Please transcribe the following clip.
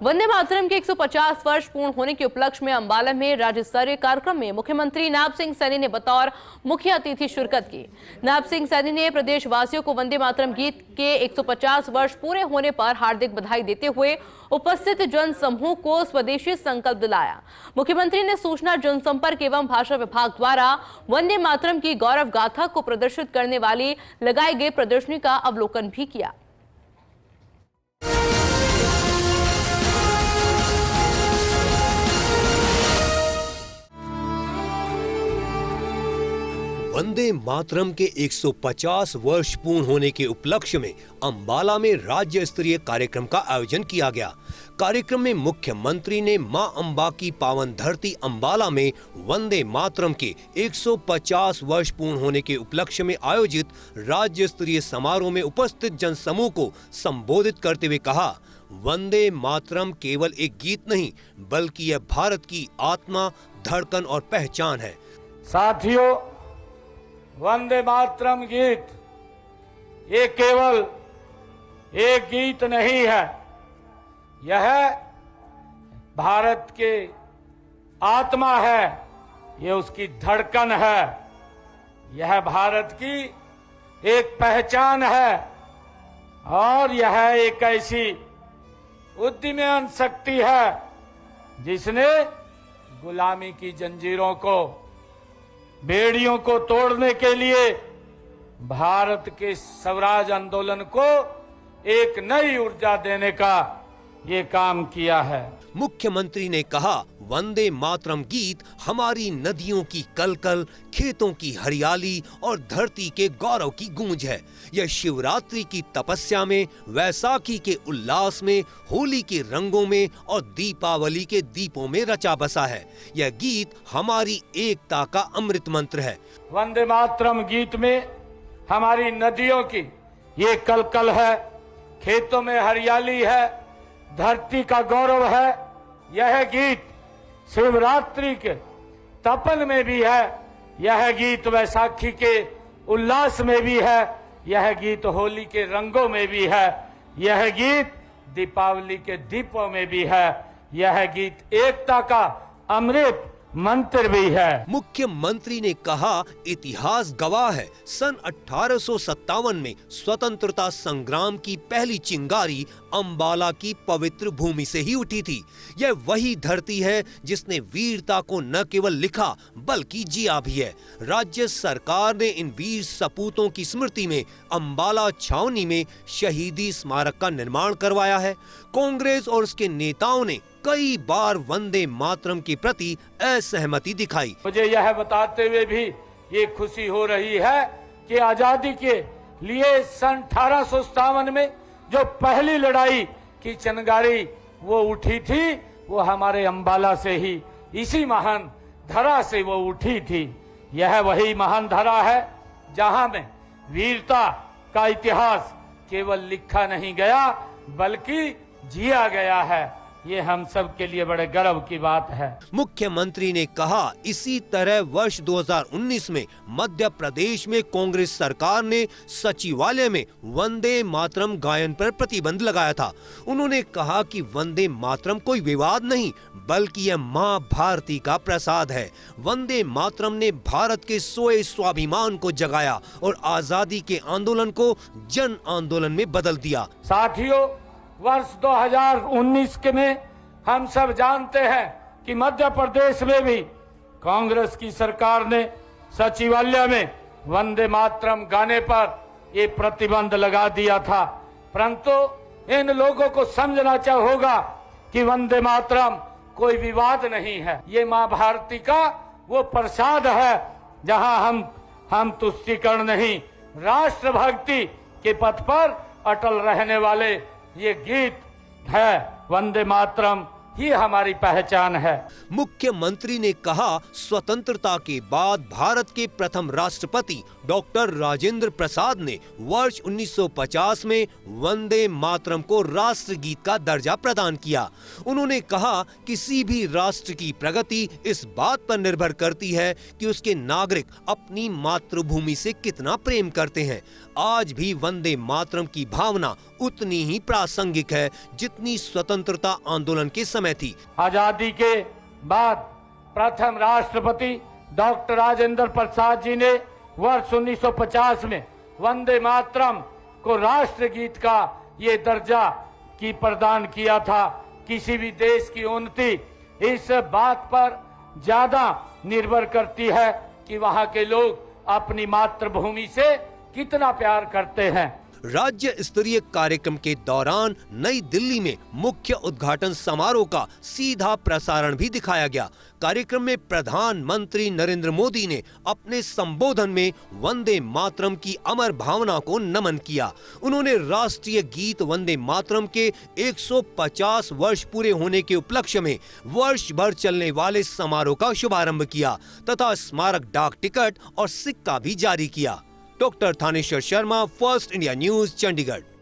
वंदे मातरम के 150 वर्ष पूर्ण होने के उपलक्ष्य में अंबाला में राज्य स्तरीय कार्यक्रम में मुख्यमंत्री नायब सिंह सैनी ने बतौर मुख्य अतिथि शिरकत की। नायब सिंह सैनी ने प्रदेशवासियों को वंदे मातरम गीत के 150 वर्ष पूरे होने पर हार्दिक बधाई देते हुए उपस्थित जन समूह को स्वदेशी संकल्प दिलाया। मुख्यमंत्री ने सूचना जनसंपर्क एवं भाषा विभाग द्वारा वंदे मातरम की गौरव गाथा को प्रदर्शित करने वाली लगाई गई प्रदर्शनी का अवलोकन भी किया। वंदे मातरम के 150 वर्ष पूर्ण होने के उपलक्ष्य में अंबाला में राज्य स्तरीय कार्यक्रम का आयोजन किया गया। कार्यक्रम में मुख्यमंत्री ने मां अंबा की पावन धरती अंबाला में वंदे मातरम के 150 वर्ष पूर्ण होने के उपलक्ष्य में आयोजित राज्य स्तरीय समारोह में उपस्थित जनसमूह को संबोधित करते हुए कहा, वंदे मातरम केवल एक गीत नहीं बल्कि यह भारत की आत्मा, धड़कन और पहचान है। साथियों, वंदे मातरम गीत ये केवल एक गीत नहीं है, यह भारत के आत्मा है, ये उसकी धड़कन है, यह भारत की एक पहचान है और यह एक ऐसी उद्यमन शक्ति है जिसने गुलामी की जंजीरों को, बेड़ियों को तोड़ने के लिए भारत के स्वराज आंदोलन को एक नई ऊर्जा देने का ये काम किया है। मुख्यमंत्री ने कहा, वंदे मातरम गीत हमारी नदियों की कलकल, खेतों की हरियाली और धरती के गौरव की गूंज है। यह शिवरात्रि की तपस्या में, वैसाखी के उल्लास में, होली के रंगों में और दीपावली के दीपों में रचा बसा है। यह गीत हमारी एकता का अमृत मंत्र है। वंदे मातरम गीत में हमारी नदियों की ये कलकल है, खेतों में हरियाली है, धरती का गौरव है। यह गीत शिवरात्रि के तपन में भी है, यह गीत वैसाखी के उल्लास में भी है, यह गीत होली के रंगों में भी है, यह गीत दीपावली के दीपों में भी है, यह गीत एकता का अमृत मंत्र भी है। मुख्यमंत्री ने कहा, इतिहास गवाह है, सन 1857 में स्वतंत्रता संग्राम की पहली चिंगारी अंबाला की पवित्र भूमि से ही उठी थी। यह वही धरती है जिसने वीरता को न केवल लिखा बल्कि जिया भी है। राज्य सरकार ने इन वीर सपूतों की स्मृति में अंबाला छावनी में शहीदी स्मारक का निर्माण करवाया है। कांग्रेस और उसके नेताओं ने कई बार वंदे मातरम के प्रति असहमति दिखाई। मुझे यह बताते हुए भी ये खुशी हो रही है कि आजादी के लिए सन 1857 में जो पहली लड़ाई की चिंगारी वो उठी थी, वो हमारे अंबाला से ही, इसी महान धरा से वो उठी थी। यह वही महान धरा है जहां में वीरता का इतिहास केवल लिखा नहीं गया बल्कि जिया गया है। ये हम सब के लिए बड़े गर्व की बात है। मुख्यमंत्री ने कहा, इसी तरह वर्ष 2019 में मध्य प्रदेश में कांग्रेस सरकार ने सचिवालय में वंदे मातरम गायन पर प्रतिबंध लगाया था। उन्होंने कहा कि वंदे मातरम कोई विवाद नहीं बल्कि यह मां भारती का प्रसाद है। वंदे मातरम ने भारत के सोए स्वाभिमान को जगाया और आजादी के आंदोलन को जन आंदोलन में बदल दिया। साथियों, वर्ष 2019 के में हम सब जानते हैं कि मध्य प्रदेश में भी कांग्रेस की सरकार ने सचिवालय में वंदे मातरम गाने पर ये प्रतिबंध लगा दिया था। परंतु इन लोगों को समझना होगा कि वंदे मातरम कोई विवाद नहीं है, ये मां भारती का वो प्रसाद है जहां हम तुष्टीकरण नहीं, राष्ट्रभक्ति के पथ पर अटल रहने वाले ये गीत है। वंदे मातरम ही हमारी पहचान है। मुख्यमंत्री ने कहा, स्वतंत्रता के बाद भारत के प्रथम राष्ट्रपति डॉक्टर राजेंद्र प्रसाद ने वर्ष 1950 में वंदे मातरम को राष्ट्रगीत का दर्जा प्रदान किया। उन्होंने कहा, किसी भी राष्ट्र की प्रगति इस बात पर निर्भर करती है कि उसके नागरिक अपनी मातृभूमि से कितना प्रेम करते हैं। आज भी वंदे मातरम की भावना उतनी ही प्रासंगिक है जितनी स्वतंत्रता आंदोलन के समय थी। आजादी के बाद प्रथम राष्ट्रपति डॉक्टर राजेंद्र प्रसाद जी ने वर्ष 1950 में वंदे मातरम को राष्ट्रगीत का ये दर्जा की प्रदान किया था। किसी भी देश की उन्नति इस बात पर ज्यादा निर्भर करती है कि वहां के लोग अपनी मातृभूमि से कितना प्यार करते हैं। राज्य स्तरीय कार्यक्रम के दौरान नई दिल्ली में मुख्य उद्घाटन समारोह का सीधा प्रसारण भी दिखाया गया। कार्यक्रम में प्रधानमंत्री नरेंद्र मोदी ने अपने संबोधन में वंदे मातरम की अमर भावना को नमन किया। उन्होंने राष्ट्रीय गीत वंदे मातरम के 150 वर्ष पूरे होने के उपलक्ष्य में वर्ष भर चलने वाले समारोह का शुभारंभ किया तथा स्मारक डाक टिकट और सिक्का भी जारी किया। Doctor Thaneshwar Sharma, first India news, Chandigarh.